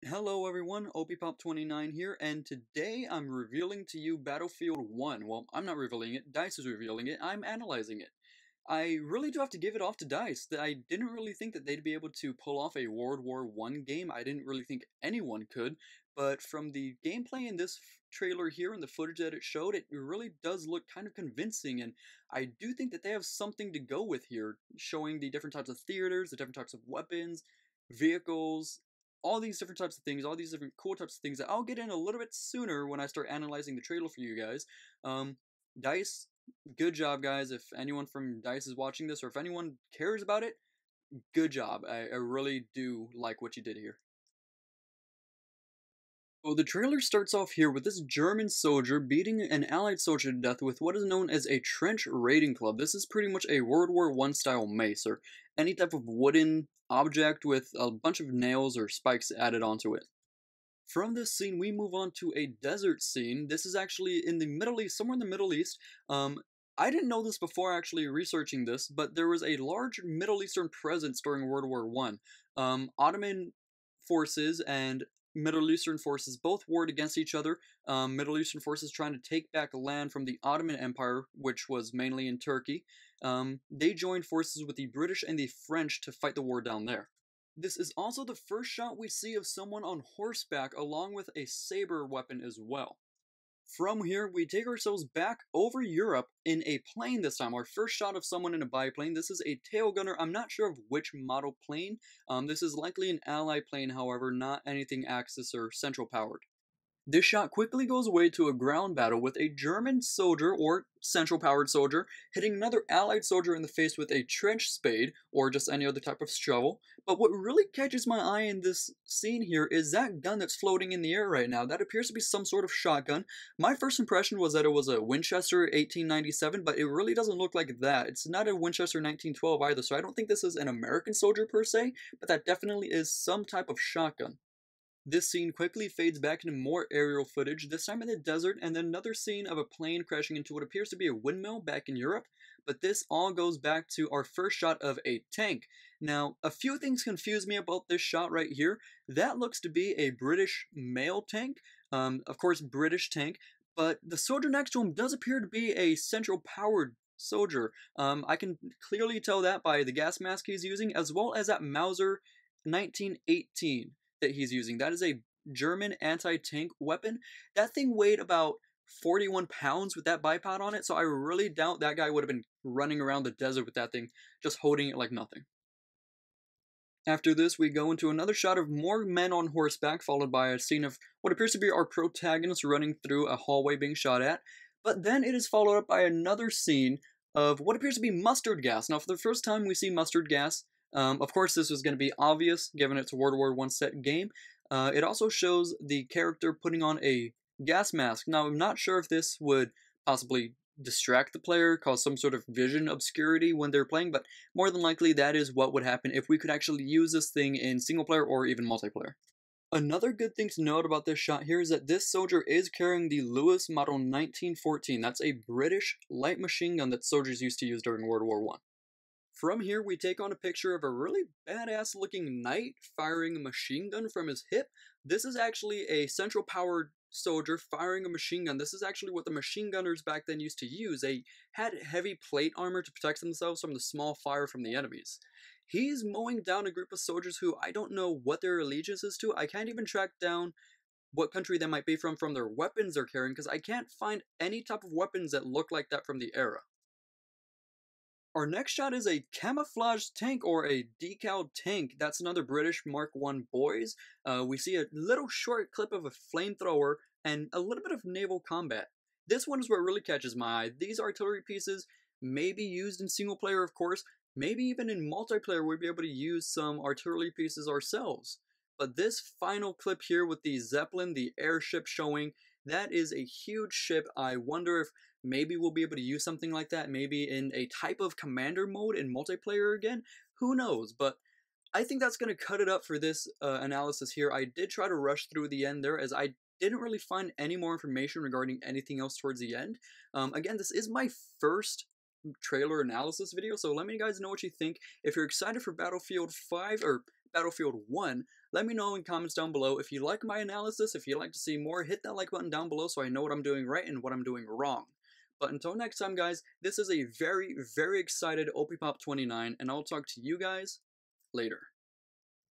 Hello everyone, OpiePop29 here, and today I'm revealing to you Battlefield 1. Well, I'm not revealing it, DICE is revealing it, I'm analyzing it. I really do have to give it off to DICE, that I didn't really think that they'd be able to pull off a World War I game. I didn't really think anyone could, but from the gameplay in this trailer here and the footage that it showed, it really does look kind of convincing, and I do think that they have something to go with here, showing the different types of theaters, the different types of weapons, vehicles, all these different types of things, all these different cool types of things that I'll get in a little bit sooner when I start analyzing the trailer for you guys. DICE, good job, guys. If anyone from DICE is watching this, or if anyone cares about it, good job. I really do like what you did here. Well, the trailer starts off here with this German soldier beating an Allied soldier to death with what is known as a trench raiding club. This is pretty much a World War I style mace, or any type of wooden object with a bunch of nails or spikes added onto it. From this scene, we move on to a desert scene. This is actually in the Middle East, somewhere in the Middle East. I didn't know this before actually researching this, but there was a large Middle Eastern presence during World War One. Ottoman forces and Middle Eastern forces both warred against each other. Middle Eastern forces trying to take back land from the Ottoman Empire, which was mainly in Turkey. They joined forces with the British and the French to fight the war down there. This is also the first shot we see of someone on horseback along with a saber weapon as well. From here, we take ourselves back over Europe in a plane this time. Our first shot of someone in a biplane. This is a tail gunner. I'm not sure of which model plane. This is likely an Ally plane, however, not anything Axis or Central powered. This shot quickly goes away to a ground battle with a German soldier, or central powered soldier, hitting another Allied soldier in the face with a trench spade, or just any other type of shovel. But what really catches my eye in this scene here is that gun that's floating in the air right now. That appears to be some sort of shotgun. My first impression was that it was a Winchester 1897, but it really doesn't look like that. It's not a Winchester 1912 either, so I don't think this is an American soldier per se, but that definitely is some type of shotgun. This scene quickly fades back into more aerial footage, this time in the desert, and then another scene of a plane crashing into what appears to be a windmill back in Europe, but this all goes back to our first shot of a tank. Now, a few things confuse me about this shot right here. That looks to be a British mail tank, of course British tank, but the soldier next to him does appear to be a central powered soldier. I can clearly tell that by the gas mask he's using, as well as that Mauser 1918 that he's using. That is a German anti-tank weapon. That thing weighed about 41 pounds with that bipod on it, so I really doubt that guy would have been running around the desert with that thing, just holding it like nothing. After this, we go into another shot of more men on horseback, followed by a scene of what appears to be our protagonist running through a hallway being shot at. But then it is followed up by another scene of what appears to be mustard gas. Now, for the first time we see mustard gas, of course this was going to be obvious given it's a World War I set game. It also shows the character putting on a gas mask. Now, I'm not sure if this would possibly distract the player, cause some sort of vision obscurity when they're playing, but more than likely that is what would happen if we could actually use this thing in single player or even multiplayer. Another good thing to note about this shot here is that this soldier is carrying the Lewis Model 1914. That's a British light machine gun that soldiers used to use during World War I. From here, we take on a picture of a really badass looking knight firing a machine gun from his hip. This is actually a central powered soldier firing a machine gun. This is actually what the machine gunners back then used to use. They had heavy plate armor to protect themselves from the small fire from the enemies. He's mowing down a group of soldiers who I don't know what their allegiance is to. I can't even track down what country they might be from their weapons they're carrying, because I can't find any type of weapons that look like that from the era. Our next shot is a camouflage tank, or a decal tank. That's another British Mark I boys. We see a little short clip of a flamethrower and a little bit of naval combat. This one is what really catches my eye. These artillery pieces may be used in single player, of course. Maybe even in multiplayer we'll be able to use some artillery pieces ourselves. But this final clip here with the Zeppelin, the airship showing, that is a huge ship. I wonder if maybe we'll be able to use something like that, maybe in a type of commander mode in multiplayer again. Who knows? But I think that's going to cut it up for this analysis here. I did try to rush through the end there, as I didn't really find any more information regarding anything else towards the end. Again, this is my first trailer analysis video, so let me guys know what you think. If you're excited for Battlefield 5 or Battlefield 1, Let me know in comments down below if you like my analysis. If you'd like to see more, hit that like button down below so I know what I'm doing right and what I'm doing wrong. But until next time, guys, this is a very, very excited OP Pop 29, and I'll talk to you guys later.